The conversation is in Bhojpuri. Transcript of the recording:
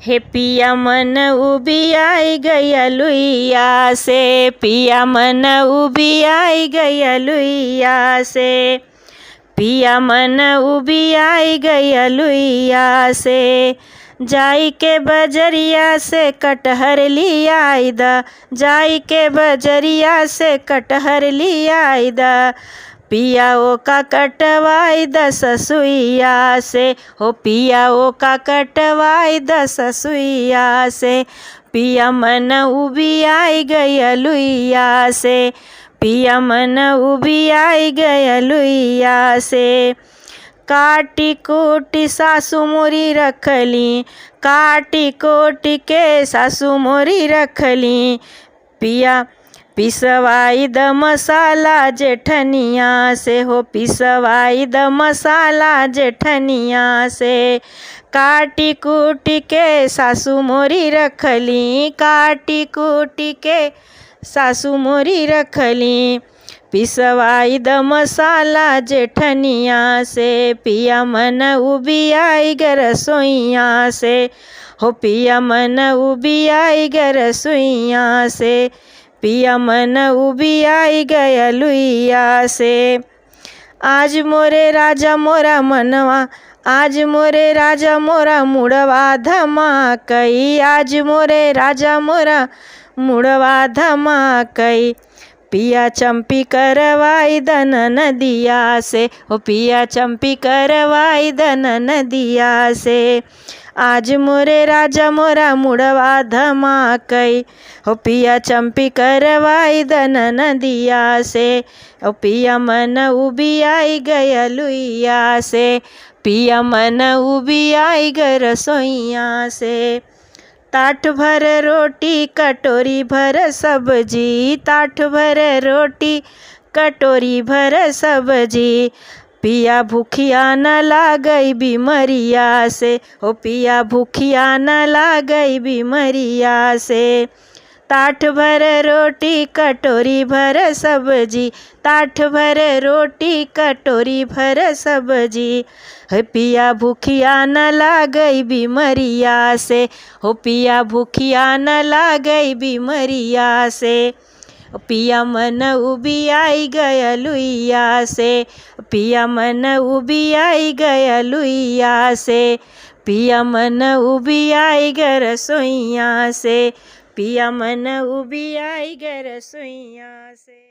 हे पिया मन उबी आई गया लुइया से, पिया मन उबी आई गया लुइया से, पिया मन उबी आई गया लुइया से। जाई के बजरिया से कटहर लिया आइदा, जाई के बजरिया से कटहर लिया आइदा, पिया ओ का कटवाई दस सुइया से, हो पिया ओ का कटवाई दस सुइया से। पिया मन उबी आई गया लुइया से, पिया मन उबी आई गया लुइया से। काटी कोटी सासू मोरी रखली, काटी कोटी के सासू मोरी रखली, पिया पिसवाई द मसाला जेठनिया से, हो पिसवाई द मसाला जेठनिया से। काटी कूटी के सासू मोरी रखली, काटी कूटी के सासू मोरी रखली, पिसवाई द मसाला जेठनिया से। पिया मन उबी आई ग रसोइया से, हो पिया मन उबी आई ग रसोइया से, पिया मन उबी आई गया लुइया से। आज मोरे राजा मोरा मनवा, आज मोरे राजा मोरा मुड़वा धमाकई, आज मोरे राजा मोरा मुड़वा धमाकई, पिया चंपी करवाई दन नदिया से, हो पिया चंपी करवाई दन नदिया से। आज मोरे राजा मोरा मुड़वा धमाकई, हो पिया चंपी करवाई दन नदिया से, हो पिया मन उबी आई गया लुइया से, पिया मन उबी आई ग रसोइया से। ताट भर रोटी कटोरी भर सब्जी, ताट भर रोटी कटोरी भर सब्जी, पिया भूखिया न लागई बीमरिया से, हो पिया भूखिया न लागई बीमरिया से। ताट भर रोटी कटोरी भर सब्जी, ताट भर रोटी कटोरी भर सब्जी, हे पिया भूखिया न लागई बीमरिया से, हो पिया भूखिया न लागई बीमरिया से। पिया मन उबी आई गया लुइया से, पिया मन उबी आई गया लुइया से, पिया मन उबी आई ग रसोइया से, पिया मन उबी आई ग रसोइया से।